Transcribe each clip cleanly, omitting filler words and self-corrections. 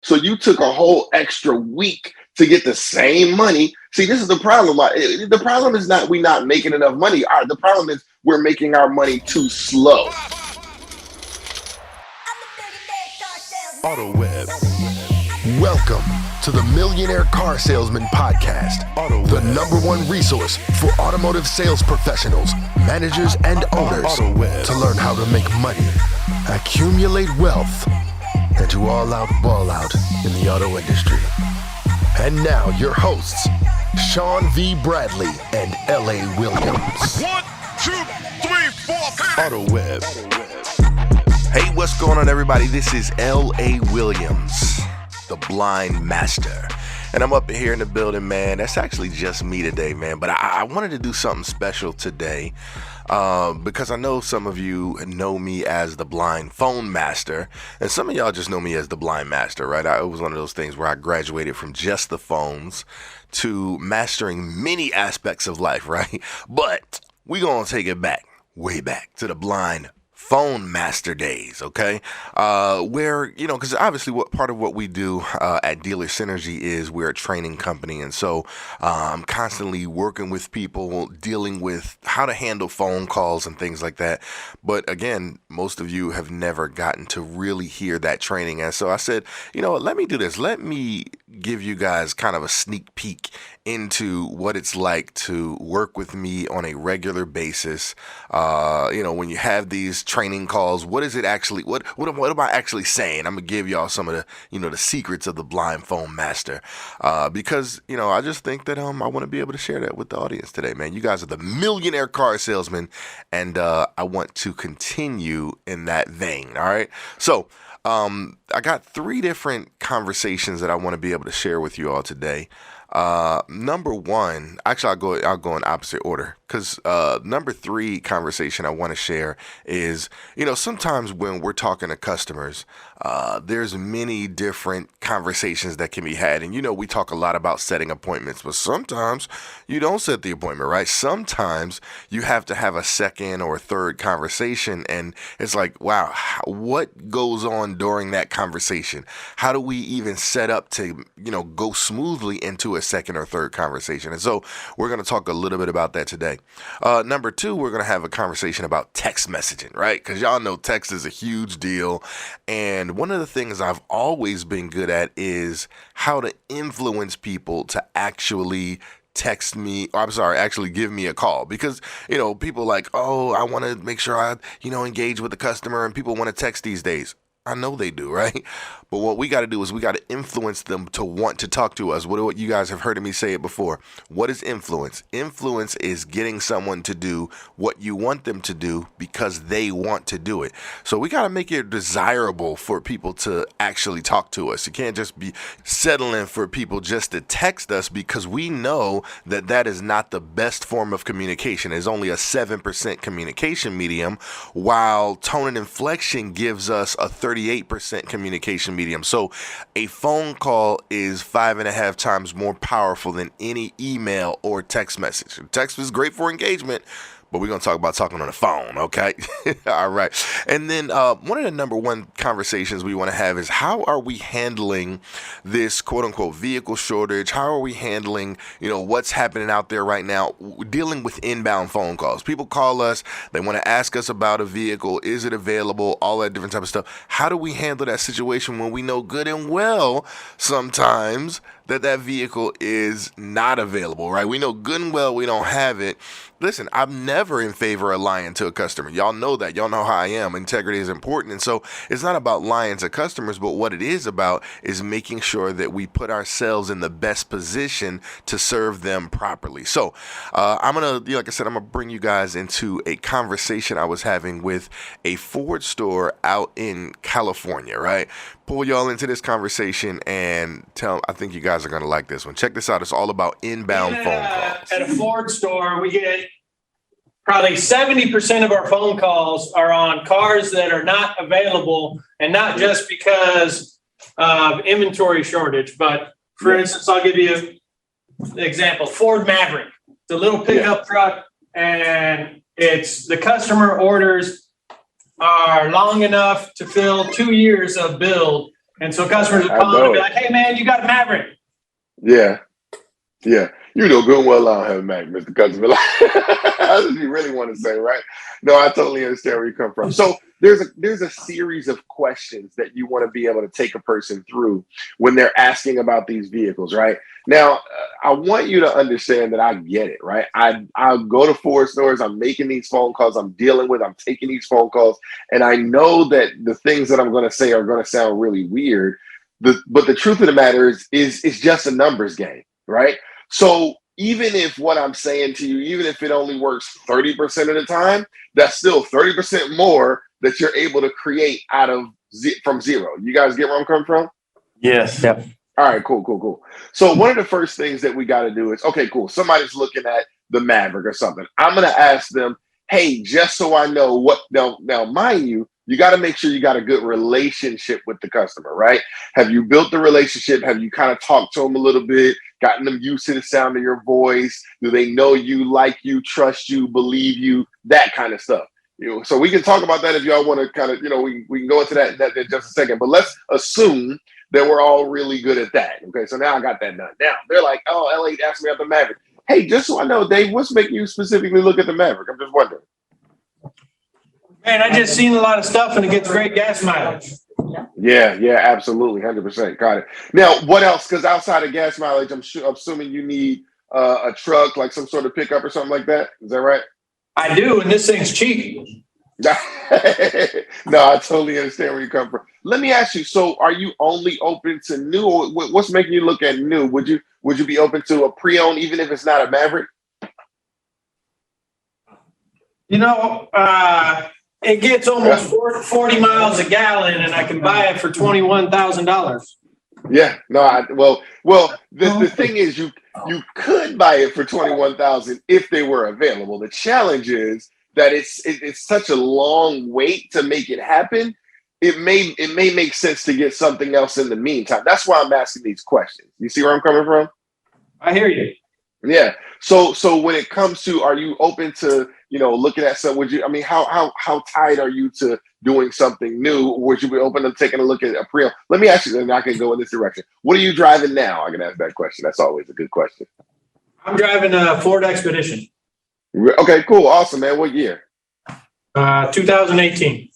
So you took a whole extra week to get the same money. See, this is the problem. The problem is not we not making enough money. The problem is we're making our money too slow. AutoWeb. Welcome to the Millionaire Car Salesman Podcast, the #1 resource for automotive sales professionals, managers, and owners to learn how to make money, accumulate wealth, and to all out ball out in the auto industry. And now your hosts, Sean V. Bradley and L.A. Williams. 1, 2, 3, 4. AutoWeb. Hey, what's going on, everybody? This is L.A. Williams, the blind master. And I'm up here in the building, man. That's actually just me today, man. But I wanted to do something special today because I know some of you know me as the blind phone master. And some of y'all just know me as the blind master, right? It was one of those things where I graduated from just the phones to mastering many aspects of life, right? But we're going to take it back, way back to the blind phone master days, okay? Where, because obviously what part of what we do at Dealer Synergy is we're a training company. And so I'm constantly working with people, dealing with how to handle phone calls and things like that. But again, most of you have never gotten to really hear that training. And so I said, let me do this. Let me give you guys kind of a sneak peek into what it's like to work with me on a regular basis. When you have these training calls, what is it actually, what am I actually saying? I'm gonna give y'all some of the, the secrets of the blind phone master, because, I just think that, I want to be able to share that with the audience today, man. You guys are the Millionaire Car Salesman, and, I want to continue in that vein. All right. So, I got 3 different conversations that I want to be able to share with you all today. Number 1, actually I'll go in opposite order, because number 3 conversation I want to share is, sometimes when we're talking to customers, there's many different conversations that can be had. And, we talk a lot about setting appointments, but sometimes you don't set the appointment, right? Sometimes you have to have a second or third conversation. And it's like, wow, what goes on during that conversation? How do we even set up to, go smoothly into a second or third conversation? And so we're going to talk a little bit about that today. Number 2, we're going to have a conversation about text messaging, right? Because y'all know text is a huge deal. And one of the things I've always been good at is how to influence people to actually text me, actually give me a call, because, people like, oh, I want to make sure I, engage with the customer, and people want to text these days. I know they do, right? But what we got to do is we got to influence them to want to talk to us. What you guys have heard me say it before. What is influence? Influence is getting someone to do what you want them to do because they want to do it. So we got to make it desirable for people to actually talk to us. You can't just be settling for people just to text us, because we know that that is not the best form of communication. It's only a 7% communication medium, while tone and inflection gives us a 38% communication medium. So a phone call is 5.5 times more powerful than any email or text message. Text is great for engagement, but we're going to talk about talking on the phone, okay? All right. And then one of the number 1 conversations we want to have is, how are we handling this quote-unquote vehicle shortage? How are we handling, what's happening out there right now, dealing with inbound phone calls? People call us. They want to ask us about a vehicle. Is it available? All that different type of stuff. How do we handle that situation when we know good and well sometimes that vehicle is not available, right? We know good and well we don't have it. Listen, I'm never in favor of lying to a customer. Y'all know that. Y'all know how I am. Integrity is important. And so it's not about lying to customers, but what it is about is making sure that we put ourselves in the best position to serve them properly. So I'm going to, like I said, I'm going to bring you guys into a conversation I was having with a Ford store out in California, right? Pull y'all into this conversation and I think you guys are going to like this one. Check this out. It's all about inbound phone calls. At a Ford store, we get probably 70% of our phone calls are on cars that are not available, and not just because of inventory shortage. But for instance, I'll give you an example. Ford Maverick, the little pickup truck, and it's the customer orders are long enough to fill 2 years of build, And so customers will call and be like, hey, man, you got a Maverick. Yeah. Yeah. You know good and well I don't have a Mac, Mr. Customer. That's what you really want to say, right? No, I totally understand where you come from. So there's a series of questions that you want to be able to take a person through when they're asking about these vehicles, right? Now, I want you to understand that I get it, right? I'll go to Ford stores, I'm making these phone calls, I'm taking these phone calls, and I know that the things that I'm going to say are going to sound really weird, but the truth of the matter is it's just a numbers game, right? So even if what I'm saying to you, even if it only works 30% of the time, that's still 30% more that you're able to create from zero. You guys get where I'm coming from? Yes. Yep. All right, cool. So one of the first things that we got to do is, okay, cool. Somebody's looking at the Maverick or something. I'm going to ask them, hey, just so I know what, now mind you, you got to make sure you got a good relationship with the customer, right? Have you built the relationship? Have you kind of talked to them a little bit, gotten them used to the sound of your voice? Do they know you, like you, trust you, believe you, that kind of stuff? So we can talk about that if y'all want to kind of, we can go into that in just a second, but let's assume that we're all really good at that. Okay, so now I got that done. Now they're like, oh, LA asked me about the Maverick. Hey, just so I know, Dave, what's making you specifically look at the Maverick? I'm just wondering. Man, I just seen a lot of stuff and it gets great gas mileage. Yeah, absolutely, 100%. Got it. Now, what else? Because outside of gas mileage, I'm assuming you need a truck, like some sort of pickup or something like that. Is that right? I do, and this thing's cheap. No, I totally understand where you come from. Let me ask you, so are you only open to new, or what's making you look at new? Would you be open to a pre-owned even if it's not a Maverick? It gets almost 40 miles a gallon and I can buy it for $21,000. Yeah, no, the thing is you could buy it for $21,000 if they were available. The challenge is that it's such a long wait to make it happen. It may make sense to get something else in the meantime. That's why I'm asking these questions. You see where I'm coming from? I hear you. Yeah. So when it comes to, are you open to, looking at some, how tied are you to doing something new? Would you be open to taking a look at a pre-owned? Let me ask you, then I can go in this direction. What are you driving now? I can ask that question. That's always a good question. I'm driving a Ford Expedition. Okay, cool. Awesome, man. What year? 2018.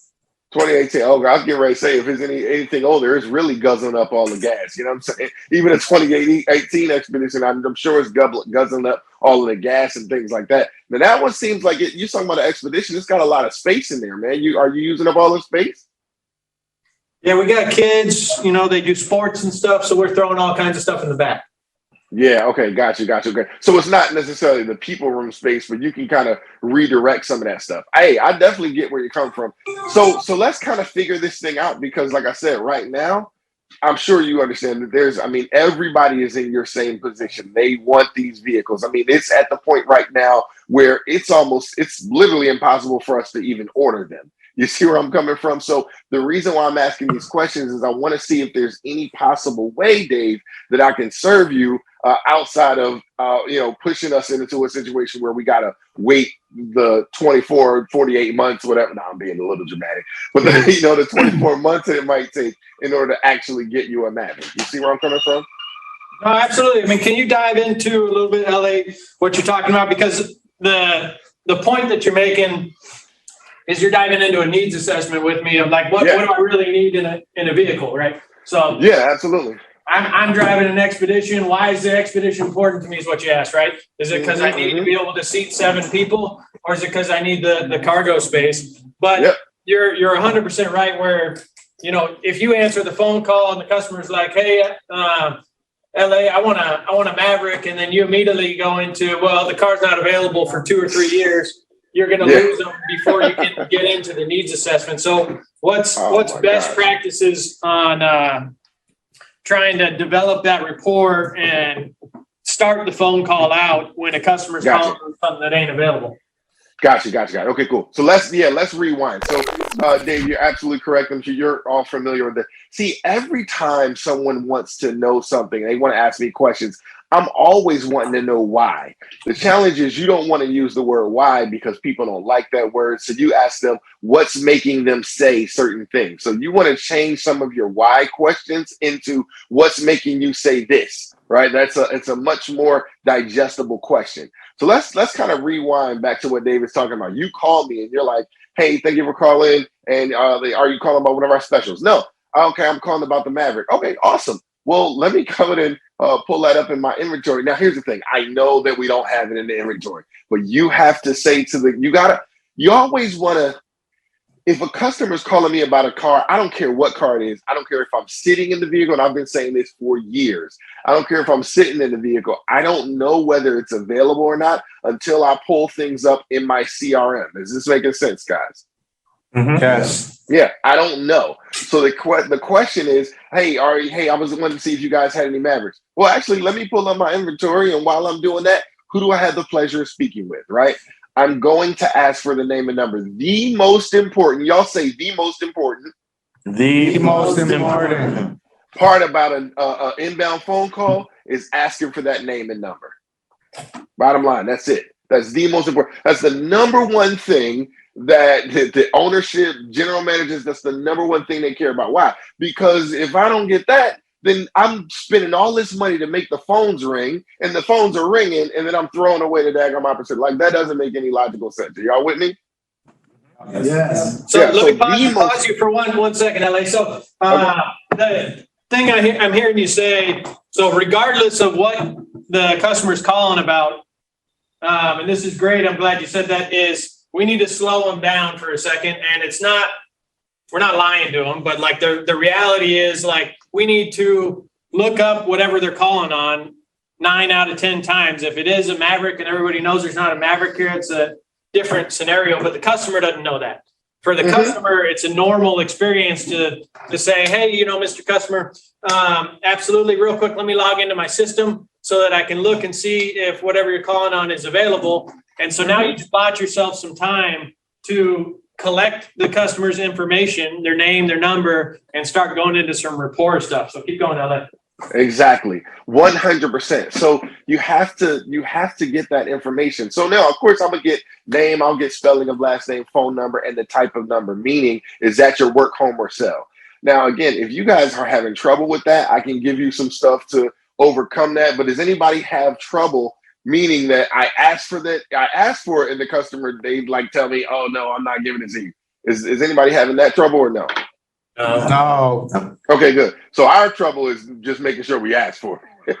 2018. Oh, I was getting ready to say, if it's anything older, it's really guzzling up all the gas. You know what I'm saying? Even a 2018 Expedition, I'm sure it's guzzling up all of the gas and things like that. Now, that one seems like you're talking about an Expedition. It's got a lot of space in there, man. Are you using up all the space? Yeah, we got kids, they do sports and stuff. So we're throwing all kinds of stuff in the back. Yeah, okay, got you. Okay. So it's not necessarily the people room space, but you can kind of redirect some of that stuff. Hey, I definitely get where you come from. So let's kind of figure this thing out, because like I said, right now, I'm sure you understand that everybody is in your same position. They want these vehicles. It's at the point right now where it's literally impossible for us to even order them. You see where I'm coming from? So the reason why I'm asking these questions is I want to see if there's any possible way, Dave, that I can serve you outside of, pushing us into a situation where we got to wait the 24, 48 months, whatever. Now I'm being a little dramatic, but the 24 months that it might take in order to actually get you a Maverick. You see where I'm coming from? No, absolutely. Can you dive into a little bit, LA, what you're talking about? Because the point that you're making is you're diving into a needs assessment with me of like, what do I really need in a vehicle, right? So yeah, absolutely. I'm driving an Expedition. Why is the Expedition important to me is what you asked, right? Is it because I need to be able to seat 7 people, or is it because I need the cargo space? But you're 100% right where, if you answer the phone call and the customer's like, hey, LA, I want a Maverick, and then you immediately go into, well, the car's not available for 2 or 3 years, you're going to lose them before you can get into the needs assessment. So what's best practices on trying to develop that rapport and start the phone call out when a customer's calling for something that ain't available? Gotcha. Okay, cool. So let's rewind. So Dave, you're absolutely correct. I'm sure you're all familiar with that. See, every time someone wants to know something, they want to ask me questions, I'm always wanting to know why. The challenge is you don't want to use the word why because people don't like that word. So you ask them what's making them say certain things. So you want to change some of your why questions into what's making you say this, right? It's a much more digestible question. So let's kind of rewind back to what David's talking about. You called me and you're like, hey, thank you for calling. And are you calling about one of our specials? No. Okay, I'm calling about the Maverick. Okay, awesome. Well, let me come in and pull that up in my inventory. Now, here's the thing. I know that we don't have it in the inventory, but you have to say you always want to, if a customer is calling me about a car, I don't care what car it is. I don't care if I'm sitting in the vehicle, and I've been saying this for years. I don't care if I'm sitting in the vehicle. I don't know whether it's available or not until I pull things up in my CRM. Is this making sense, guys? Mm-hmm. Yes. Yeah, I don't know. So the question is, hey, I was wanting to see if you guys had any Mavericks. Well, actually, let me pull up my inventory, and while I'm doing that, who do I have the pleasure of speaking with, right? I'm going to ask for the name and number. The most important, y'all say the most important. The most important part about an inbound phone call is asking for that name and number. Bottom line, that's it. That's the most important. That's the number one thing that the ownership, general managers, that's the number one thing they care about. Why? Because if I don't get that, then I'm spending all this money to make the phones ring, and the phones are ringing, and then I'm throwing away the daggone opportunity. Like, that doesn't make any logical sense. Are y'all with me? Yes. So let me pause you for one second, LA. So the thing I'm hearing you say, so regardless of what the customer's calling about, and this is great, I'm glad you said that, is we need to slow them down for a second. And we're not lying to them, but like the reality is, like, we need to look up whatever they're calling on 9 out of 10 times. If it is a Maverick and everybody knows there's not a Maverick here, it's a different scenario, but the customer doesn't know that. For the customer, it's a normal experience to say, hey, Mr. Customer, absolutely, real quick, let me log into my system so that I can look and see if whatever you're calling on is available. And so now you just bought yourself some time to collect the customer's information, their name, their number, and start going into some rapport stuff. So keep going, LA. Exactly. 100%. So you have to get that information. So now, of course, I'm gonna get name, I'll get spelling of last name, phone number, and the type of number, meaning is that your work, home, or cell. Now, again, if you guys are having trouble with that, I can give you some stuff to overcome that. But does anybody have trouble, meaning that I asked for it, and the customer, they like tell me, oh no, I'm not giving it to you. Is anybody having that trouble or no? No. Okay, good. So our trouble is just making sure we ask for it.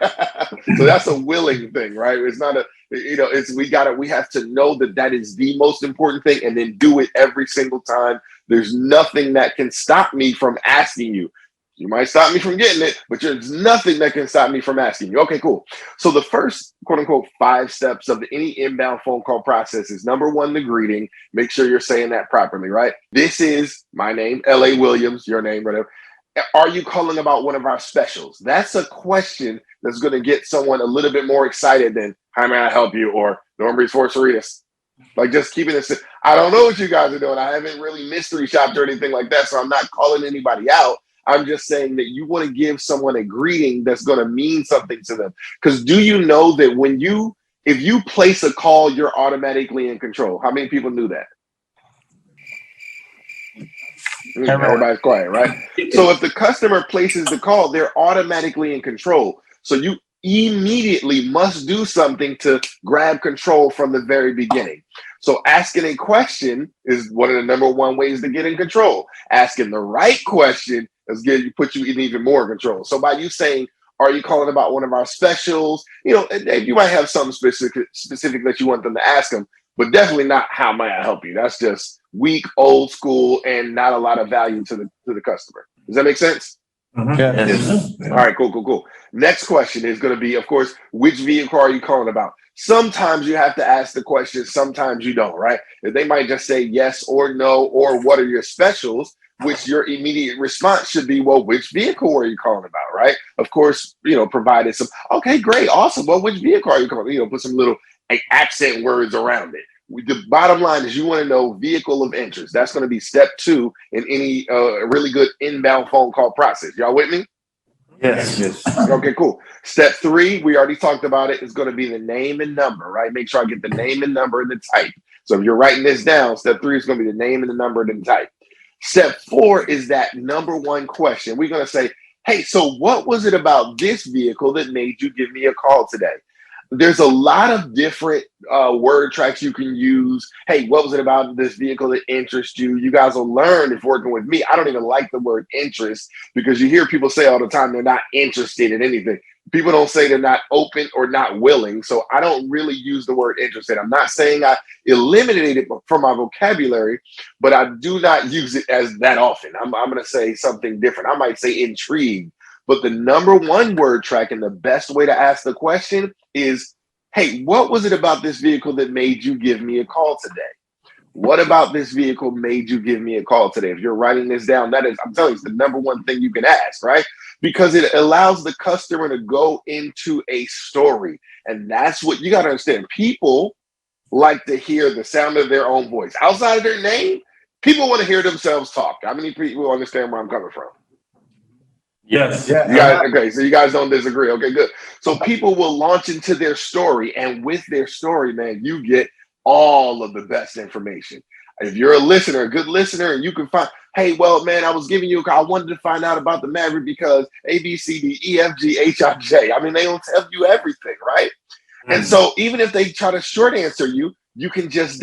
So that's a willing thing, right? It's not we have to know that is the most important thing, and then do it every single time. There's nothing that can stop me from asking you. You might stop me from getting it, but there's nothing that can stop me from asking you. Okay, cool. So the first, quote unquote, 5 steps of any inbound phone call process is, number 1, the greeting. Make sure you're saying that properly, right? This is my name, L.A. Williams, your name, whatever. Are you calling about one of our specials? That's a question that's going to get someone a little bit more excited than, how may I help you? Or Norman's for Cerritos. Like, just keeping it. I don't know what you guys are doing. I haven't really mystery shopped or anything like that, so I'm not calling anybody out. I'm just saying that you want to give someone a greeting that's going to mean something to them. Because do you know that if you place a call, you're automatically in control? How many people knew that? Everybody's quiet, right? So if the customer places the call, they're automatically in control. So you immediately must do something to grab control from the very beginning. So asking a question is one of the number 1 ways to get in control. Asking the right question put you in even more control. So by you saying, are you calling about one of our specials? You might have something specific that you want them to ask them, but definitely not, how may I help you? That's just weak, old school, and not a lot of value to the customer. Does that make sense? Mm-hmm. Yes. All right, cool. Next question is going to be, of course, which vehicle are you calling about? Sometimes you have to ask the question, sometimes you don't, right? They might just say yes or no, or what are your specials, which your immediate response should be, well, which vehicle are you calling about, right? Of course, provided some, okay, great, awesome. Well, which vehicle are you calling? Put some little accent words around it. The bottom line is you want to know vehicle of interest. That's going to be step 2 in any really good inbound phone call process. Y'all with me? Yes. Okay, cool. Step 3, we already talked about it. It's going to be the name and number, right? Make sure I get the name and number and the type. So if you're writing this down, step 3 is going to be the name and the number and the type. Step 4 is that number one question. We're going to say, hey, so what was it about this vehicle that made you give me a call today? There's a lot of different word tracks you can use. Hey, what was it about this vehicle that interests you? You guys will learn if working with me. I don't even like the word interest because you hear people say all the time they're not interested in anything. People don't say they're not open or not willing. So I don't really use the word interested. I'm not saying I eliminated it from my vocabulary, but I do not use it as that often. I'm going to say something different. I might say intrigued. But the number one word track and the best way to ask the question is, hey, what was it about this vehicle that made you give me a call today? What about this vehicle made you give me a call today? If you're writing this down, that is, I'm telling you, it's the number one thing you can ask, right? Because it allows the customer to go into a story. And that's what you got to understand. People like to hear the sound of their own voice. Outside of their name, people want to hear themselves talk. How many people understand where I'm coming from? Yes. Yeah. You guys, okay, so you guys don't disagree. Okay, good. So people will launch into their story, and with their story, man, you get all of the best information. If you're a listener, a good listener, and you can find, hey, well, man, I was giving you a call. I wanted to find out about the Maverick because A, B, C, D, E, F, G, H, I, J. I mean, they don't tell you everything, right? And so even if they try to short answer you, you can just,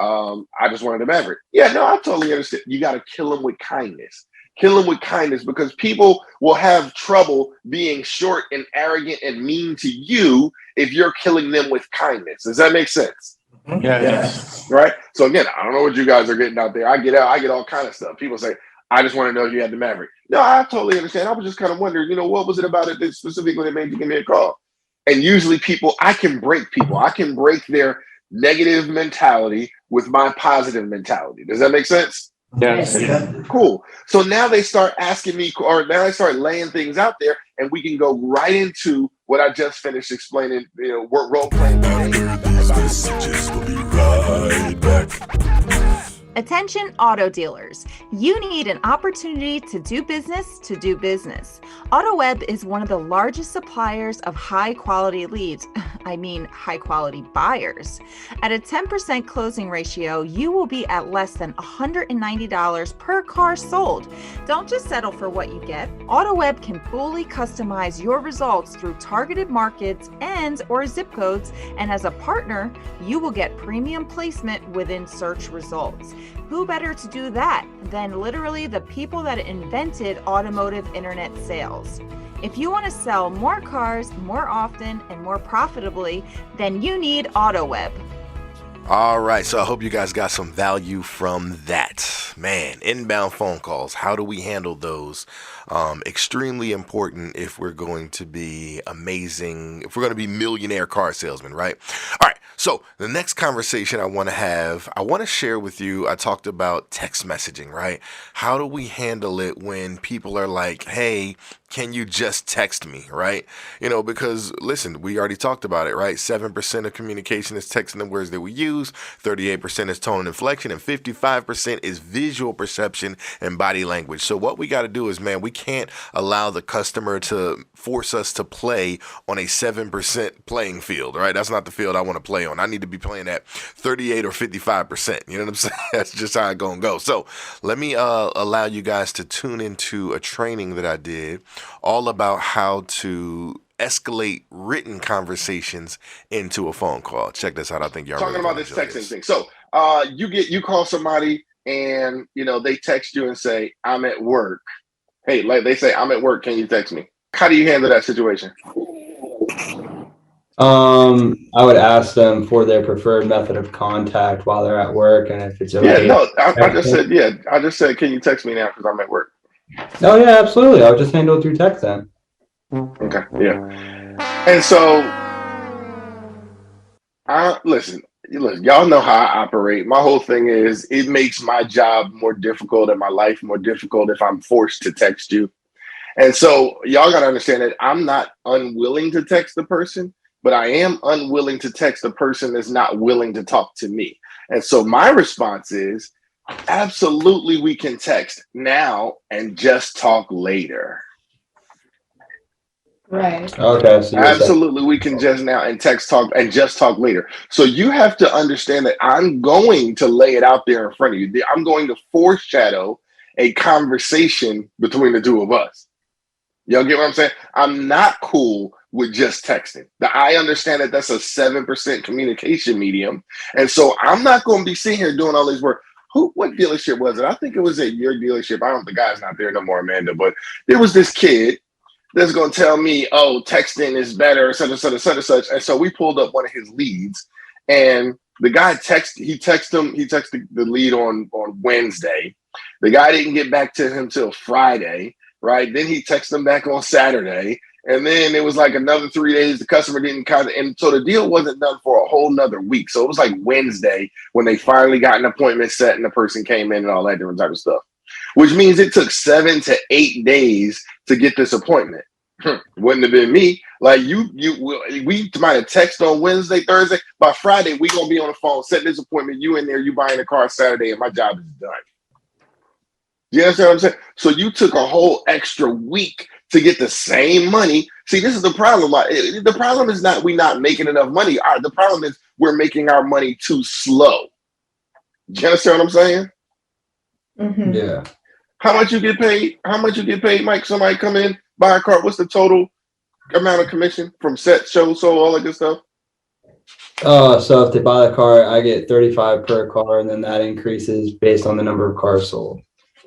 I just wanted the Maverick. Yeah, no, I totally understand. You got to kill them with kindness. Kill them with kindness because people will have trouble being short and arrogant and mean to you if you're killing them with kindness. Does that make sense? Yes. Right? So again, I don't know what you guys are getting out there. I get all kind of stuff. People say, I just want to know if you had the Maverick. No, I totally understand. I was just kind of wondering, what was it about it that specifically that made you give me a call? And usually I can break people. I can break their negative mentality with my positive mentality. Does that make sense? Yes. Cool. So now they start asking me, or now I start laying things out there, and we can go right into what I just finished explaining, role playing. After these messages, we'll be right back. Attention auto dealers, you need an opportunity to do business. AutoWeb is one of the largest suppliers of high quality leads, high quality buyers. At a 10% closing ratio, you will be at less than $190 per car sold. Don't just settle for what you get. AutoWeb can fully customize your results through targeted markets and/or zip codes, and as a partner, you will get premium placement within search results. Who better to do that than literally the people that invented automotive internet sales? If you want to sell more cars more often and more profitably, then you need AutoWeb. All right, so I hope you guys got some value from that. Man, inbound phone calls, how do we handle those? Extremely important if we're going to be amazing, if we're going to be millionaire car salesmen, right? All right, so the next conversation I want to share with you, I talked about text messaging, right? How do we handle it when people are like, hey, can you just text me, right? Because listen, we already talked about it, right? 7% of communication is texting the words that we use, 38% is tone and inflection, and 55% is visual perception and body language. So what we got to do is, man, we can't allow the customer to force us to play on a 7% playing field, right? That's not the field I want to play on. I need to be playing at 38 or 55%. You know what I'm saying? That's just how it's going to go. So let me allow you guys to tune into a training that I did all about how to escalate written conversations into a phone call. Check this out. I think y'all talking really about this texting thing. So you call somebody and they text you and say, I'm at work. Hey, like they say, I'm at work. Can you text me? How do you handle that situation? I would ask them for their preferred method of contact while they're at work, and if it's okay. Yeah, no, I just said, can you text me now because I'm at work? Oh yeah, absolutely. I would just handle it through text then. Okay, yeah. And so, listen, y'all know how I operate. My whole thing is it makes my job more difficult and my life more difficult if I'm forced to text you. And so y'all got to understand that I'm not unwilling to text the person, but I am unwilling to text the person that's not willing to talk to me. And so my response is, absolutely, we can text now and just talk later. Right. Okay. So Absolutely, we can just now and text talk and just talk later. So you have to understand that I'm going to lay it out there in front of you. I'm going to foreshadow a conversation between the two of us. Y'all get what I'm saying? I'm not cool with just texting. I understand that that's a 7% communication medium. And so I'm not going to be sitting here doing all this work. What dealership was it? I think it was at your dealership. I don't know if the guy's not there no more, Amanda, but there was this kid that's going to tell me, oh, texting is better, such and such and such and such. And so we pulled up one of his leads, and the guy texted the lead on Wednesday. The guy didn't get back to him till Friday, right? Then he texted him back on Saturday. And then it was like another 3 days. The customer didn't and so the deal wasn't done for a whole nother week. So it was like Wednesday when they finally got an appointment set and the person came in and all that different type of stuff, which means it took 7 to 8 days to get this appointment. Wouldn't have been me. Like we might have texted on Wednesday, Thursday. By Friday, we gonna be on the phone, set this appointment. You in there, you buying a car Saturday, and my job is done. You understand what I'm saying? So you took a whole extra week to get the same money. See, this is the problem. The problem is not we not making enough money. The problem is we're making our money too slow. You understand what I'm saying? Mm-hmm. Yeah. How much you get paid? How much you get paid, Mike? Somebody come in, buy a car. What's the total amount of commission from set, show, sold, all that good stuff? So if they buy the car, I get 35 per car, and then that increases based on the number of cars sold.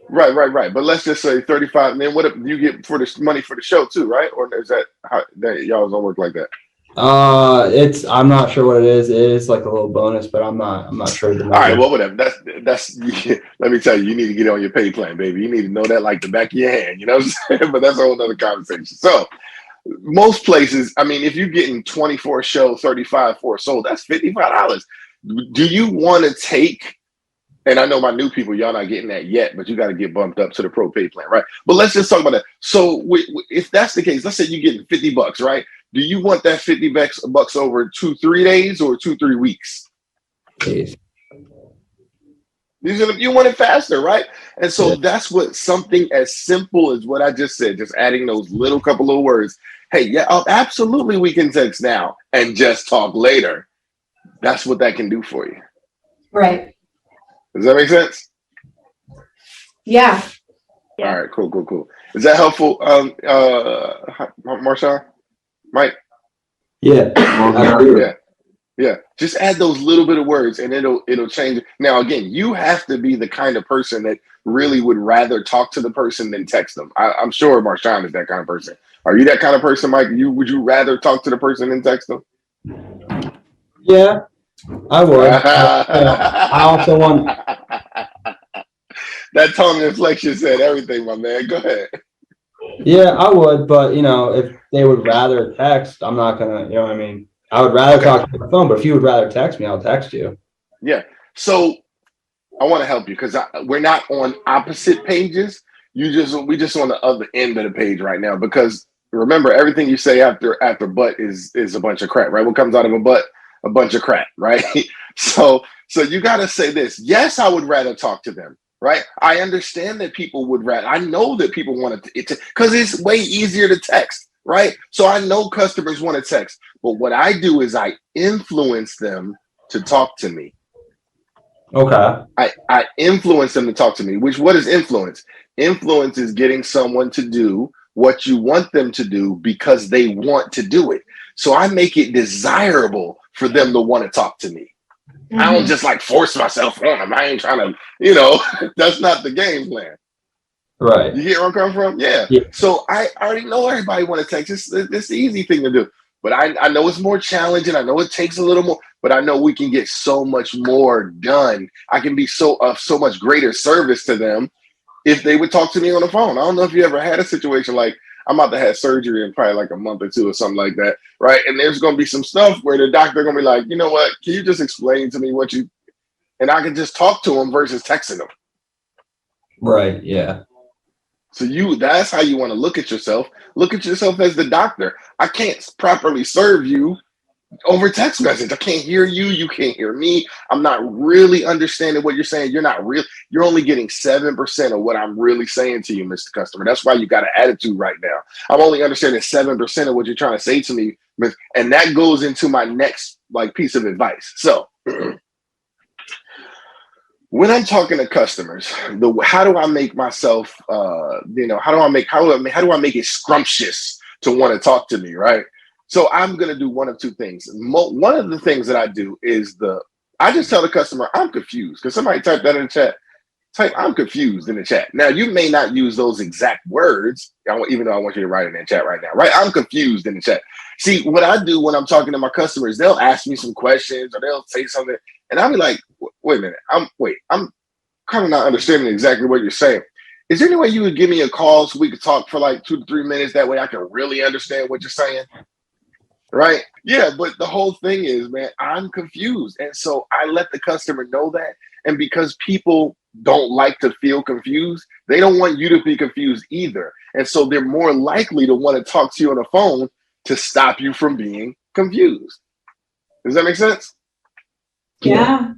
Right. But let's just say 35. And then what you get for the money for the show too, right? Or is that how that y'all don't work like that? I'm not sure what it is. It is like a little bonus, but I'm not sure. All right, well, whatever. That's let me tell you, you need to get on your pay plan, baby. You need to know that like the back of your hand, you know what I'm saying? But that's a whole nother conversation. So most places, I mean, if you're getting 24 show, 35 for a sold, that's $55. Do you want to take, and I know my new people, y'all not getting that yet, but you got to get bumped up to the pro pay plan, right? But let's just talk about that. So if that's the case, let's say you're getting $50, right? Do you want that $50 over 2-3 days or 2-3 weeks? Days. You want it faster, right? And so that's what something as simple as what I just said, just adding those little couple of words. Hey, yeah, absolutely, we can text now and just talk later. That's what that can do for you. Right. Does that make sense? Yeah. All right, cool. Is that helpful, Marshawn? Mike? Yeah. Yeah. Just add those little bit of words and it'll change. Now, again, you have to be the kind of person that really would rather talk to the person than text them. I'm sure Marshawn is that kind of person. Are you that kind of person, Mike? Would you rather talk to the person than text them? Yeah, I would. I also want that tone and inflection said everything, my man. Go ahead. Yeah, I would, but if they would rather text, I'm not gonna, you know what I mean? I would rather talk to the phone, but if you would rather text me, I'll text you. Yeah. So I want to help you because we're not on opposite pages. We just on the other end of the page right now because remember everything you say after butt is a bunch of crap, right? What comes out of a butt? A bunch of crap, right? So you got to say this. Yes, I would rather talk to them. Right. I understand that people would rather. I know that people want it because it's way easier to text. Right. So I know customers want to text. But what I do is I influence them to talk to me. Okay. I influence them to talk to me, what is influence? Influence is getting someone to do what you want them to do because they want to do it. So I make it desirable for them to want to talk to me. Mm-hmm. I don't just like force myself on them. I ain't trying to, that's not the game plan. Right. You get where I'm coming from? Yeah. So I already know everybody want to text. It's the easy thing to do. But I know it's more challenging. I know it takes a little more, but I know we can get so much more done. I can be so much greater service to them if they would talk to me on the phone. I don't know if you ever had a situation like I'm about to have surgery in probably like a month or two or something like that, right? And there's going to be some stuff where the doctor going to be like, you know what? Can you just explain to me and I can just talk to them versus texting them. Right. Yeah. So that's how you want to look at yourself. Look at yourself as the doctor. I can't properly serve you over text message. I can't hear you. You can't hear me. I'm not really understanding what you're saying. You're only getting 7% of what I'm really saying to you, Mr. Customer. That's why you got an attitude right now. I'm only understanding 7% of what you're trying to say to me. And that goes into my next piece of advice. So when I'm talking to customers, how do I make myself, how do I make it scrumptious to want to talk to me, right? So I'm going to do one of two things. One of the things that I do is I just tell the customer, I'm confused. Because somebody typed that in the chat. Type, I'm confused in the chat. Now, you may not use those exact words, even though I want you to write it in the chat right now, right? I'm confused in the chat. See, what I do when I'm talking to my customers, they'll ask me some questions or they'll say something. And I'll be like, wait a minute. I'm kind of not understanding exactly what you're saying. Is there any way you would give me a call so we could talk for 2 to 3 minutes? That way I can really understand what you're saying. Right? Yeah, but the whole thing is, man, I'm confused. And so I let the customer know that. And because people don't like to feel confused, they don't want you to be confused either. And so they're more likely to want to talk to you on the phone to stop you from being confused. Does that make sense? Yeah.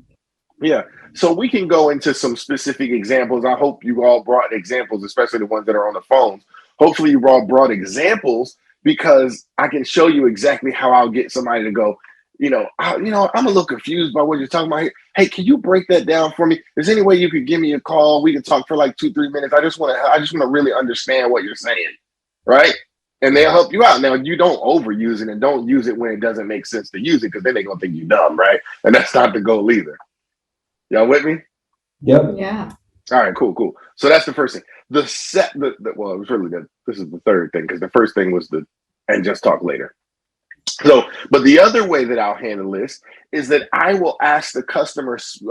Yeah. So we can go into some specific examples. I hope you all brought examples, especially the ones that are on the phones. Hopefully you all brought examples, because I can show you exactly how I'll get somebody to go, I'm a little confused by what you're talking about here. Hey, can you break that down for me? Is there any way you could give me a call? We can talk for 2, 3 minutes. I just want to really understand what you're saying, right? And they'll help you out. Now, you don't overuse it, and don't use it when it doesn't make sense to use it, because then they're going to think you're dumb, right? And that's not the goal either. Y'all with me? Yep. Yeah. All right, cool. So that's the first thing. It was really good. This is the third thing, because the first thing was and just talk later. So, but the other way that I'll handle this is that I will ask the customers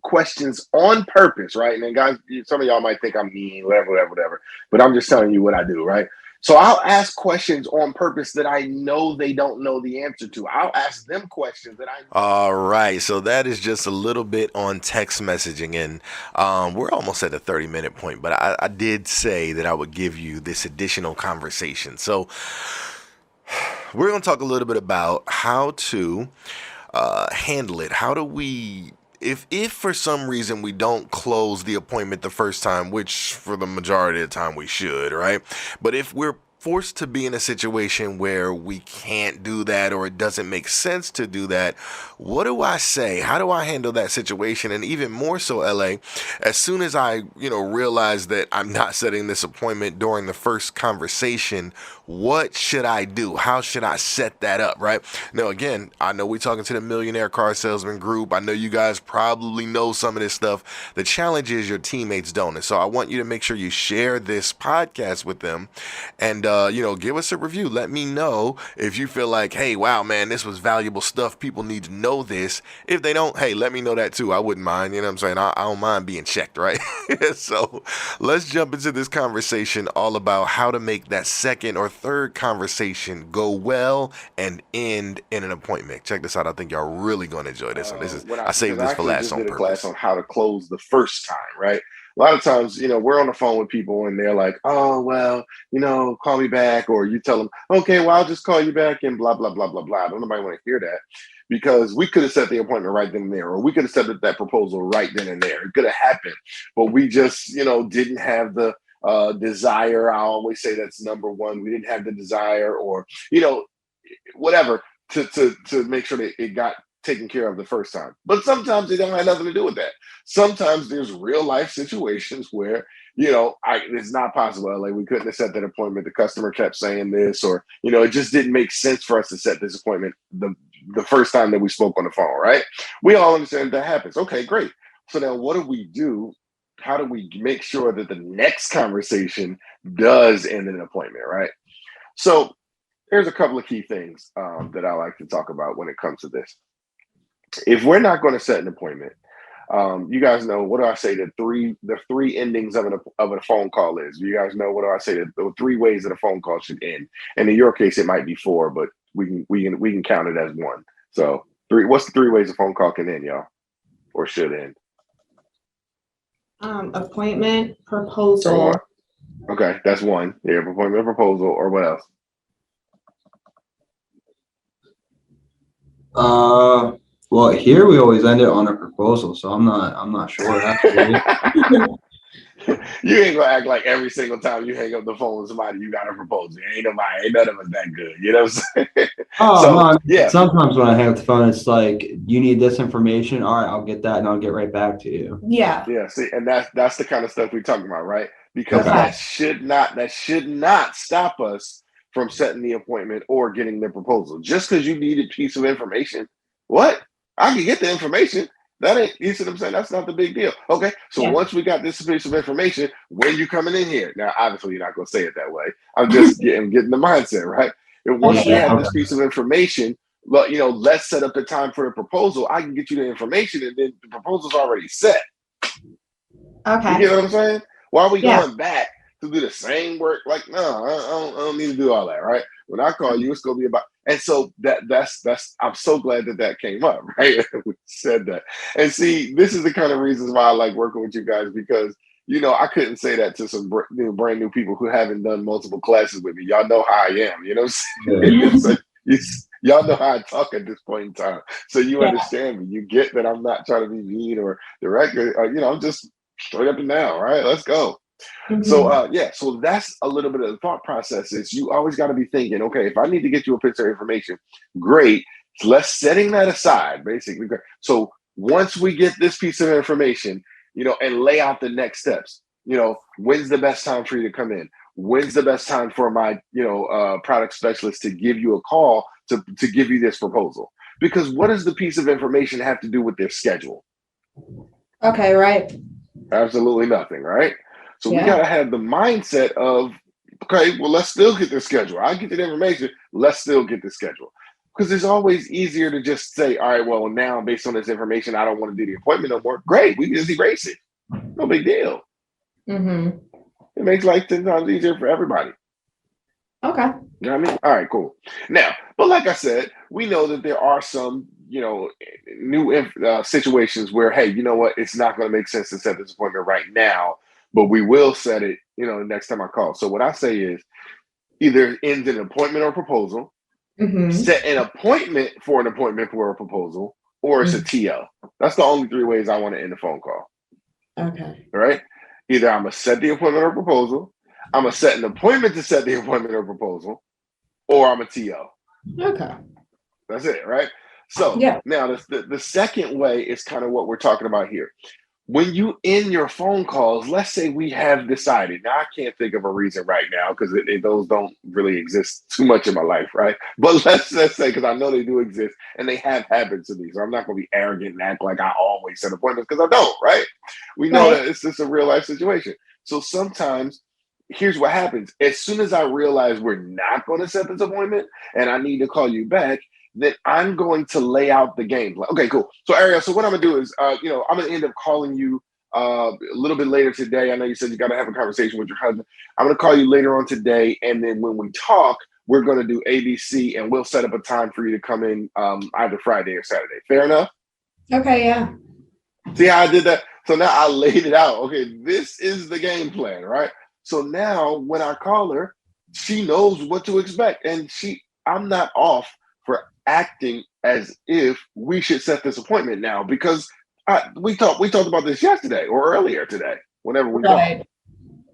questions on purpose, right? And then guys, some of y'all might think I'm mean, whatever, but I'm just telling you what I do, right? So I'll ask questions on purpose that I know they don't know the answer to. I'll ask them questions that I know. All right, so that is just a little bit on text messaging, and we're almost at the 30-minute point, but I did say that I would give you this additional conversation. So we're going to talk a little bit about how to handle it. How do we, if for some reason we don't close the appointment the first time, which for the majority of the time we should, right? But if we're forced to be in a situation where we can't do that, or it doesn't make sense to do that, what do I say? How do I handle that situation? And even more so, LA, as soon as I, realize that I'm not setting this appointment during the first conversation, what should I do? How should I set that up, right? Now, again, I know we're talking to the Millionaire Car Salesman group. I know you guys probably know some of this stuff. The challenge is your teammates don't. And so I want you to make sure you share this podcast with them, and give us a review. Let me know if you feel like, hey, wow, man, this was valuable stuff. People need to know this. If they don't, hey, let me know that too. I wouldn't mind. You know what I'm saying? I don't mind being checked, right? So let's jump into this conversation all about how to make that second or third conversation go well and end in an appointment. Check this out. I think y'all really going to enjoy this one. I saved this for last on purpose. Class on how to close the first time, right? A lot of times, we're on the phone with people and they're like, oh, well, call me back. Or you tell them, okay, well, I'll just call you back and blah, blah, blah, blah, blah. Don't nobody want to hear that, because we could have set the appointment right then and there, or we could have set that proposal right then and there. It could have happened, but we just, didn't have the desire. I always say that's number one. We didn't have the desire, or, whatever, to make sure that it got taken care of the first time. But sometimes it don't have nothing to do with that. Sometimes there's real life situations where, it's not possible. Like, we couldn't have set that appointment. The customer kept saying this, or, it just didn't make sense for us to set this appointment the first time that we spoke on the phone, right? We all understand that happens. Okay, great. So now what do we do? How do we make sure that the next conversation does end in an appointment, right? So there's a couple of key things that I like to talk about when it comes to this. If we're not going to set an appointment, you guys know, what do I say the three endings of a phone call is? You guys know, what do I say the 3 ways that a phone call should end? And in your case, it might be 4, but we can count it as 1. So 3. What's the 3 ways a phone call can end, y'all, or should end? Appointment, proposal. Okay, that's 1. Yeah, appointment, proposal, or what else? Well, here we always end it on a proposal, so I'm not sure actually. You ain't gonna act like every single time you hang up the phone with somebody you got a proposal. Ain't none of us that good. You know what I'm saying? Oh, So, no, I mean, yeah. sometimes when I hang up the phone, it's like, you need this information. All right, I'll get that and I'll get right back to you. Yeah. Yeah, see, and that's the kind of stuff we're talking about, right? Because Okay. that should not stop us from setting the appointment or getting the proposal. Just because you need a piece of information, what? I can get the information. That ain't, you see what I'm saying? That's not the big deal. Okay, so Yeah. once we got this piece of information, when you coming in here? Now, obviously, you're not gonna say it that way. I'm just getting the mindset, right? And once Okay, we yeah. have this piece of information, let's set up the time for the proposal. I can get you the information, and then the proposal's already set. You Okay. get what I'm saying? Why are we Yeah. going back to do the same work? Like, no, I don't need to do all that, right? When I call you, it's gonna be about. And so that's. I'm so glad that came up, right? We said that, and see, this is the kind of reasons why I like working with you guys because I couldn't say that to some brand new people who haven't done multiple classes with me. Y'all know how I am, you know what I'm saying? So y'all know how I talk at this point in time, so you Yeah. understand me. You get that I'm not trying to be mean or direct. I'm just straight up and down, right? Let's go. Mhm. So so that's a little bit of the thought process is you always got to be thinking, okay, if I need to get you a piece of information, great. Let's setting that aside, basically. So once we get this piece of information, and lay out the next steps, when's the best time for you to come in? When's the best time for my, product specialist to give you a call to give you this proposal? Because what does the piece of information have to do with their schedule? Okay, right. Absolutely nothing, right? So we Yeah. got to have the mindset of, okay, well, let's still get the schedule. I'll get you the information. Let's still get the schedule. Because it's always easier to just say, all right, well, now based on this information, I don't want to do the appointment no more. Great, we can just erase it. No big deal. Mm-hmm. It makes life 10 times easier for everybody. Okay. You know what I mean? All right, cool. Now, but like I said, we know that there are some, new situations where, hey, you know what? It's not going to make sense to set this appointment right now, but we will set it, next time I call. So what I say is either end an appointment or proposal, Mm-hmm. set an appointment for a proposal, or it's a TO. That's the only three ways I want to end a phone call. Okay. All right? Either I'm going to set the appointment or proposal, I'm going to set an appointment to set the appointment or proposal, or I'm a TO. Okay. That's it, right? So Yeah. now the second way is kind of what we're talking about here. When you end your phone calls, let's say we have decided. Now I can't think of a reason right now because those don't really exist too much in my life, right? But let's say because I know they do exist and they have happened to me, so I'm not going to be arrogant and act like I always set appointments because I don't, right? We know that it's just a real life situation. So sometimes. Here's what happens. As soon as I realize we're not going to set this appointment and I need to call you back, then I'm going to lay out the game plan. Okay, cool. So Ariel, so what I'm going to do is, I'm going to end up calling you a little bit later today. I know you said you got to have a conversation with your husband. I'm going to call you later on today. And then when we talk, we're going to do ABC and we'll set up a time for you to come in either Friday or Saturday. Fair enough? Okay, yeah. See how I did that? So now I laid it out. Okay, this is the game plan, right? So now when I call her, she knows what to expect. And I'm not off for acting as if we should set this appointment now because we talked about this yesterday or earlier today, whenever we talked.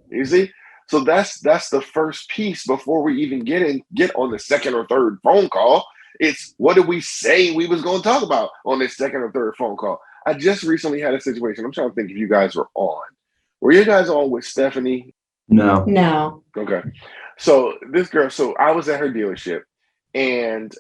You see? So that's the first piece before we even get on the second or third phone call. It's what did we say we was going to talk about on this second or third phone call? I just recently had a situation. I'm trying to think if you guys were on. Were you guys on with Stephanie? No. No. Okay. So this girl, I was at her dealership and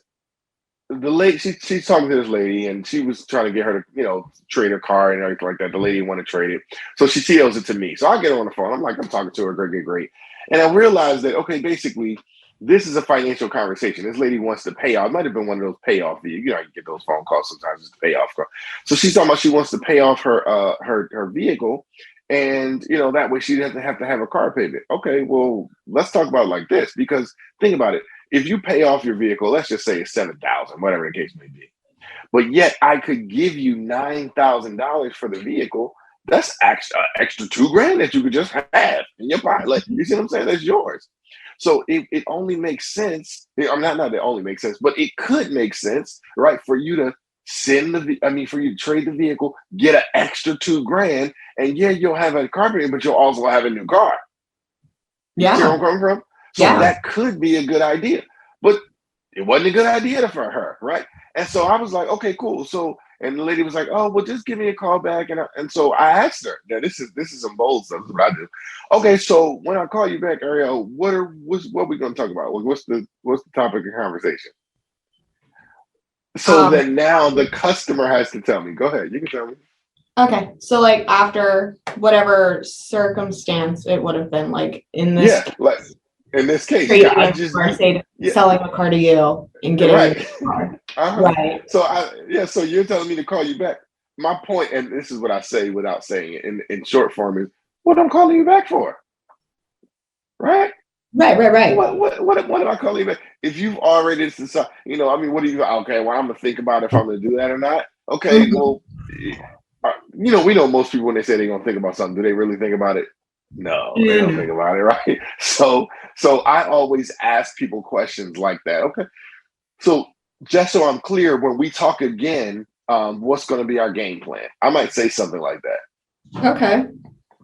the lady, she's talking to this lady and she was trying to get her to, trade her car and everything like that. The lady didn't want to trade it. So she TOs it to me. So I get her on the phone. I'm talking to her, great. And I realized that, okay, basically this is a financial conversation. This lady wants to pay off. It might have been one of those payoff. You get those phone calls sometimes, it's a payoff call. So she's talking about she wants to pay off her vehicle. And, that way she doesn't have to have a car payment. Okay, well, let's talk about it like this, because think about it. If you pay off your vehicle, let's just say it's $7,000, whatever the case may be. But yet I could give you $9,000 for the vehicle. That's extra $2,000 that you could just have in your pocket. Like, you see what I'm saying? That's yours. So it only makes sense. I'm not it only makes sense, but it could make sense, right? For you to for you to trade the vehicle, get an extra $2,000, and yeah, you'll have a car payment, but you'll also have a new car. You see where I'm coming from? So that could be a good idea, but it wasn't a good idea for her, right? And so I was like, okay, cool. So, and the lady was like, oh, well, just give me a call back. And so I asked her. Now this is some bold stuff. This is what I do. Okay, so when I call you back, Ariel, what are we going to talk about? What's the topic of conversation? So then now the customer has to tell me. Go ahead, you can tell me. Okay, so like after whatever circumstance it would have been, like in this like in this case, I just selling a car to you and getting a car. Right. So you're telling me to call you back. My point, and this is what I say without saying it in short form, is what I'm calling you back for. Right? Right. What am I calling you back? If you've already decided, what do you, okay, well, I'm going to think about if I'm going to do that or not. Okay, well, we know most people when they say they're going to think about something, do they really think about it? No, they don't think about it, right? So I always ask people questions like that. Okay, so just so I'm clear, when we talk again, what's going to be our game plan? I might say something like that. Okay.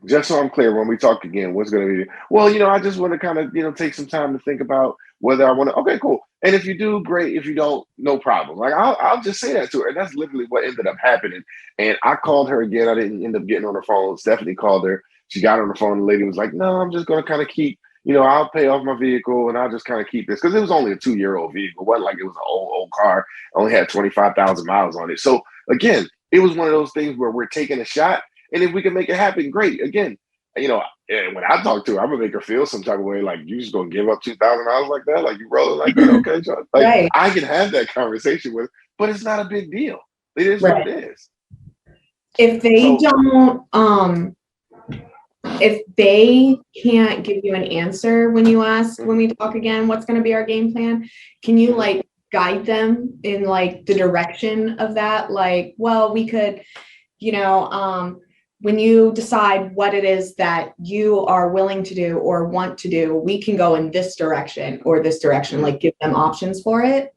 Just so I'm clear, when we talk again, what's going to be? Well, I just want to kind of, take some time to think about whether I want to. Okay, cool. And if you do, great. If you don't, no problem. Like I'll just say that to her, and that's literally what ended up happening. And I called her again. I didn't end up getting on the phone. Stephanie called her. She got on the phone. The lady was like, "No, I'm just going to kind of keep. I'll pay off my vehicle, and I'll just kind of keep this because it was only a 2-year-old vehicle. It wasn't like it was an old car. I only had 25,000 miles on it. So again, it was one of those things where we're taking a shot. And if we can make it happen, great. Again, when I talk to her, I'm gonna make her feel some type of way, like you just gonna give up $2,000 like that, like you rolling like that. Okay, John. Like I can have that conversation with her, but it's not a big deal. It is what it is. If they if they can't give you an answer when you ask, when we talk again, what's going to be our game plan? Can you like guide them in like the direction of that? Like, well, we could, when you decide what it is that you are willing to do or want to do, we can go in this direction or this direction, like give them options for it.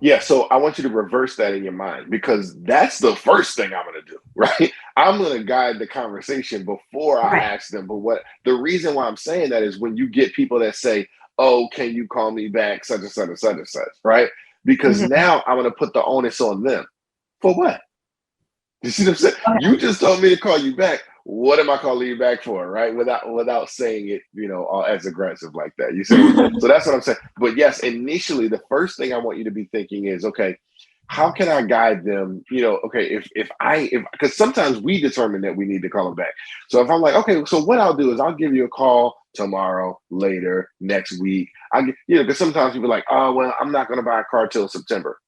Yeah, so I want you to reverse that in your mind because that's the first thing I'm going to do, right? I'm going to guide the conversation before I ask them. But the reason why I'm saying that is when you get people that say, oh, can you call me back, such and such and such and such, right? Because now I'm going to put the onus on them. For what? You see what I'm saying? You just told me to call you back. What am I calling you back for, right? Without saying it, as aggressive like that. You see? So that's what I'm saying. But yes, initially, the first thing I want you to be thinking is, okay, how can I guide them? Okay, because sometimes we determine that we need to call them back. So if I'm like, okay, so what I'll do is I'll give you a call tomorrow, later, next week. Because sometimes people are like, oh, well, I'm not going to buy a car till September.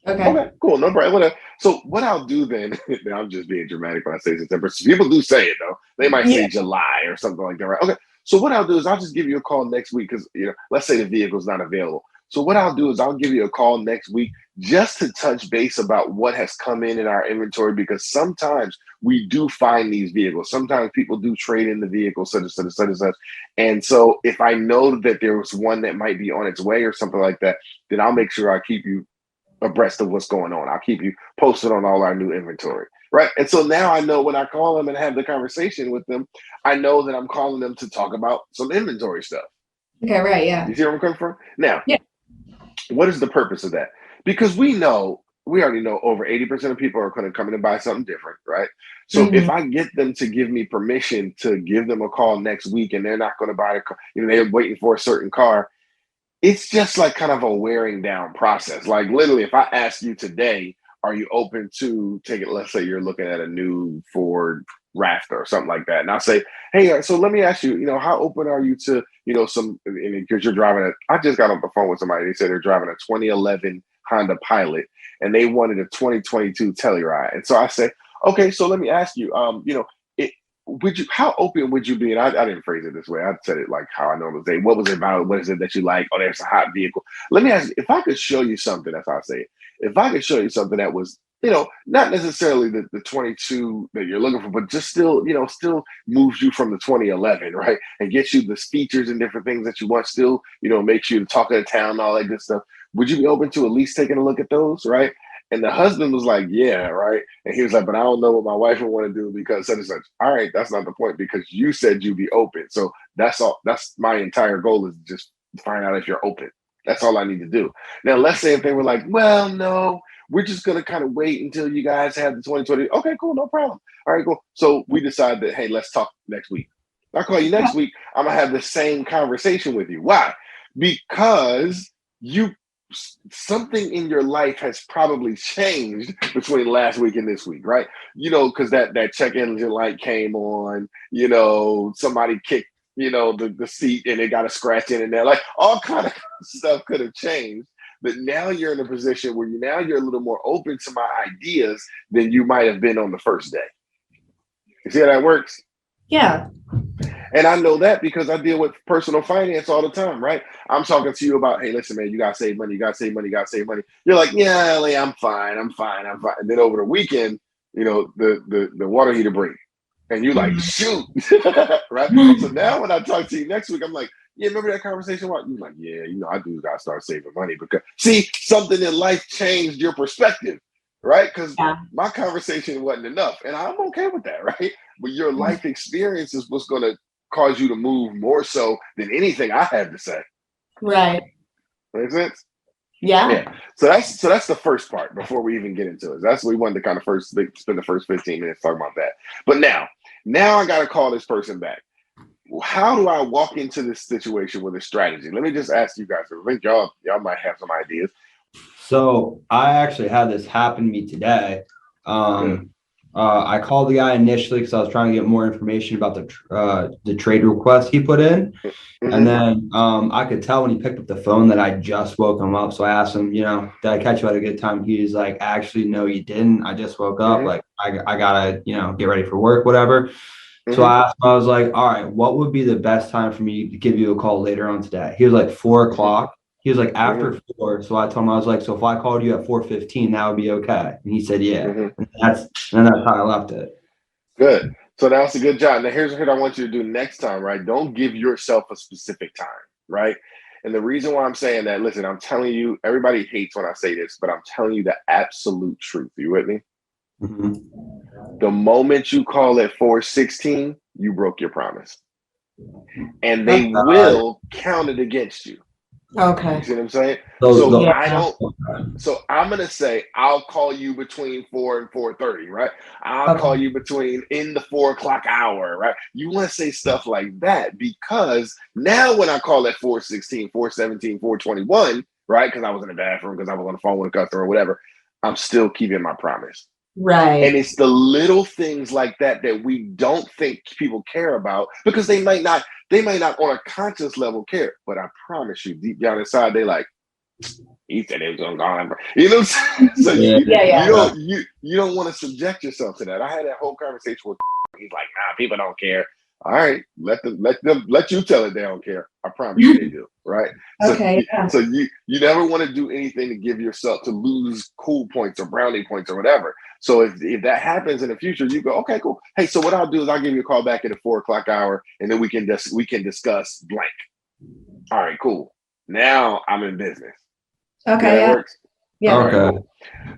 Okay, cool. No problem. Whatever. So what I'll do then, I'm just being dramatic when I say September. So people do say it though. They might say July or something like that, right? Okay. So what I'll do is I'll just give you a call next week because let's say the vehicle's not available. So what I'll do is I'll give you a call next week just to touch base about what has come in our inventory because sometimes we do find these vehicles. Sometimes people do trade in the vehicle, such and such and such and such. And so if I know that there was one that might be on its way or something like that, then I'll make sure I keep you abreast of what's going on. I'll keep you posted on all our new inventory, right? And so now I know when I call them and have the conversation with them, I know that I'm calling them to talk about some inventory stuff. Okay, right, yeah. You see where I'm coming from? Now, what is the purpose of that? Because we already know over 80% of people are going to come in and buy something different, right? So if I get them to give me permission to give them a call next week and they're not going to buy the car, they're waiting for a certain car, it's just like kind of a wearing down process. Like literally, if I ask you today, are you open to take it? Let's say you're looking at a new Ford Raptor or something like that. And I'll say, hey, so let me ask you, how open are you to, because you're driving I just got on the phone with somebody. They said they're driving a 2011 Honda Pilot and they wanted a 2022 Telluride. And so I say, okay, so let me ask you, how open would you be? And I didn't phrase it this way. I said it like how I normally say. What was it about? What is it that you like? Oh, there's a hot vehicle. Let me ask you, if I could show you something, that's how I say it. If I could show you something that was not necessarily the 22 that you're looking for, but just still, still moves you from the 2011, right? And gets you the features and different things that you want, still, makes you the talk of the town and all that good stuff. Would you be open to at least taking a look at those, right? And the husband was like, yeah, right. And he was like, but I don't know what my wife would want to do because such and such. All right, that's not the point because you said you'd be open. So that's all. That's my entire goal is just find out if you're open. That's all I need to do. Now, let's say if they were like, well, no, we're just going to kind of wait until you guys have the 2020. Okay, cool. No problem. All right, cool. So we decided that, hey, let's talk next week. I'll call you next week. I'm going to have the same conversation with you. Why? Because something in your life has probably changed between last week and this week, right? Because that check engine light came on, somebody kicked, the seat and it got a scratch in there. Like all kind of stuff could have changed. But now you're in a position where you're a little more open to my ideas than you might have been on the first day. You see how that works? Yeah. And I know that because I deal with personal finance all the time, right? I'm talking to you about, hey, listen, man, you got to save money. You got to save money. You got to save money. You're like, yeah, LA, I'm fine. And then over the weekend, the water heater break. And you like, shoot, right? So now when I talk to you next week, I'm like, yeah, remember that conversation? You're like, yeah, I do got to start saving money because see, something in life changed your perspective, right? Because my conversation wasn't enough. And I'm okay with that, right? But your life experience is what's going to cause you to move more so than anything I had to say. Right. Make sense? Yeah. So that's the first part before we even get into it. That's what we wanted to kind of first spend the first 15 minutes talking about that. But now I got to call this person back. How do I walk into this situation with a strategy? Let me just ask you guys. I think y'all might have some ideas. So I actually had this happen to me today. I called the guy initially because I was trying to get more information about the trade request he put in. Mm-hmm. And then I could tell when he picked up the phone that I just woke him up. So I asked him, did I catch you at a good time? He's like, actually, no, you didn't. I just woke up. Like, I gotta, get ready for work, whatever. Mm-hmm. So I asked him, I was like, all right, what would be the best time for me to give you a call later on today? He was like 4:00. He was like after 4. So I told him, I was like, so if I called you at 4:15, that would be okay. And he said, yeah. Mm-hmm. And that's how I left it. Good. So that's a good job. Now here's what I want you to do next time, right? Don't give yourself a specific time, right? And the reason why I'm saying that, listen, I'm telling you, everybody hates when I say this, but I'm telling you the absolute truth. Are you with me? Mm-hmm. The moment you call at 4:16, you broke your promise. And they will count it against you. Okay. You see what I'm saying? So I'm going to say, I'll call you between 4 and 4:30, right? I'll call you in the 4:00 hour, right? You want to say stuff like that because now when I call at 4:16, 4:17, 4:21, right? Because I was in the bathroom, because I was on the phone with a customer or whatever, I'm still keeping my promise. Right. And it's the little things like that we don't think people care about because they might not on a conscious level care. But I promise you, deep down inside, they like, he said it was on gone. You know what I'm saying? So you don't want to subject yourself to that. I had that whole conversation with he's like, nah, people don't care. All right, let you tell it they don't care. I promise you they do, right? Okay. So you never want to do anything to give yourself to lose cool points or brownie points or whatever. So if that happens in the future, you go, okay, cool. Hey, so what I'll do is I'll give you a call back at the 4:00 hour, and then we can discuss blank. All right, cool. Now I'm in business. Okay. That works. Yeah. All right, cool.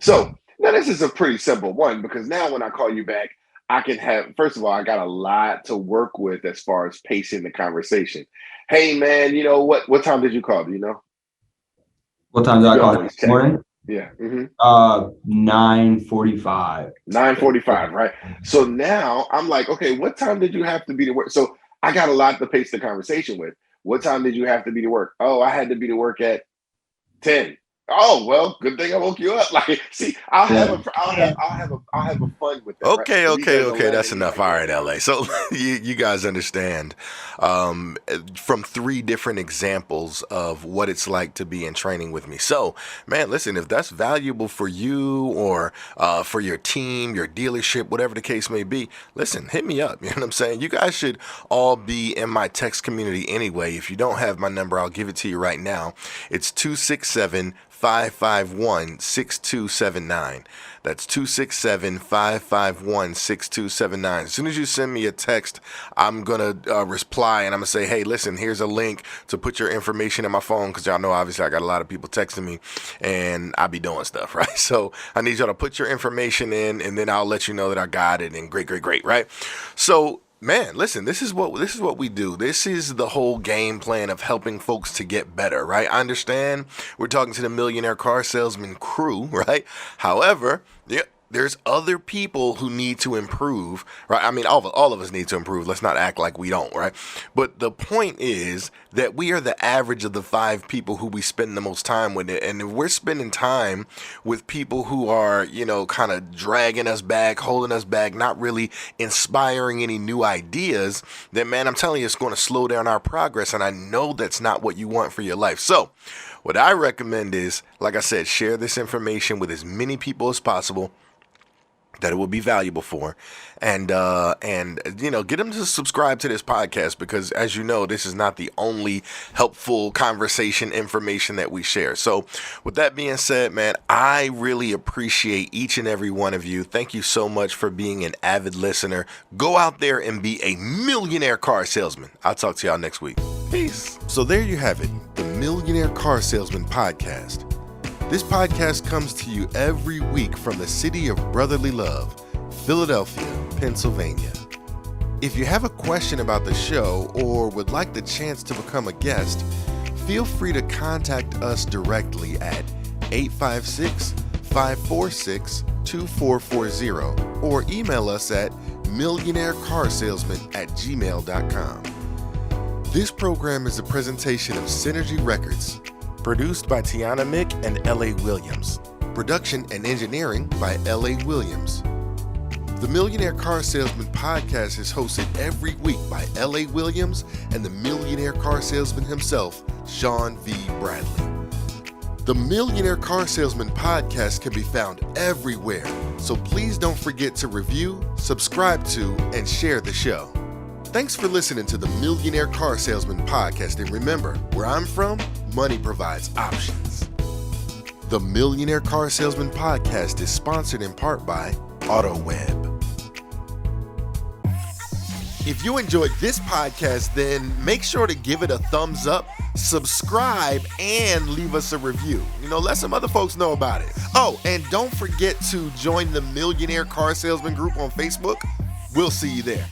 So now this is a pretty simple one because now when I call you back, I can have, first of all, I got a lot to work with as far as pacing the conversation. Hey man, what time did you call? Do you know? What time did I call this morning? Yeah. Mm-hmm. 9:45. 9:45, right? So now I'm like, okay, what time did you have to be to work? So I got a lot to pace the conversation with. What time did you have to be to work? Oh, I had to be to work at 10. Oh, well, good thing I woke you up. Like, see, I'll have a fun with that. Okay, right? Okay. That's enough. All right, LA. So you guys understand from 3 different examples of what it's like to be in training with me. So, man, listen, if that's valuable for you or for your team, your dealership, whatever the case may be, listen, hit me up. You know what I'm saying? You guys should all be in my text community anyway. If you don't have my number, I'll give it to you right now. It's 267 267-551-6279. That's 267-551-6279. As soon as you send me a text, I'm going to reply and I'm going to say, hey, listen, here's a link to put your information in my phone, because y'all know obviously I got a lot of people texting me and I be doing stuff, right? So I need y'all to put your information in, and then I'll let you know that I got it, and great, right? So man, listen, this is what we do. This is the whole game plan of helping folks to get better, right? I understand we're talking to the Millionaire Car Salesman crew, right? However, there's other people who need to improve, right? I mean, all of us need to improve. Let's not act like we don't, right? But the point is that we are the average of the 5 people who we spend the most time with. And if we're spending time with people who are, kind of dragging us back, holding us back, not really inspiring any new ideas, then man, I'm telling you, it's going to slow down our progress. And I know that's not what you want for your life. So what I recommend is, like I said, share this information with as many people as possible that it will be valuable for, and get them to subscribe to this podcast, because as you know, this is not the only helpful conversation information that we share. So with that being said, man, I really appreciate each and every one of you. Thank you so much for being an avid listener. Go out there and be a millionaire car salesman. I'll talk to y'all next week. Peace. So there you have it, the Millionaire Car Salesman Podcast. This podcast comes to you every week from the city of brotherly love, Philadelphia, Pennsylvania. If you have a question about the show or would like the chance to become a guest, feel free to contact us directly at 856-546-2440 or email us at millionairecarsalesman@gmail.com. This program is a presentation of Synergy Records, produced by Tiana Mick and L.A. Williams. Production and engineering by L.A. Williams. The Millionaire Car Salesman Podcast is hosted every week by L.A. Williams and the Millionaire Car Salesman himself, Sean V. Bradley. The Millionaire Car Salesman Podcast can be found everywhere, so please don't forget to review, subscribe to, and share the show. Thanks for listening to the Millionaire Car Salesman Podcast, and remember, where I'm from, money provides options. The Millionaire Car Salesman Podcast is sponsored in part by AutoWeb. If you enjoyed this podcast, then make sure to give it a thumbs up, subscribe, and leave us a review. Let some other folks know about it. Oh, and don't forget to join the Millionaire Car Salesman group on Facebook. We'll see you there.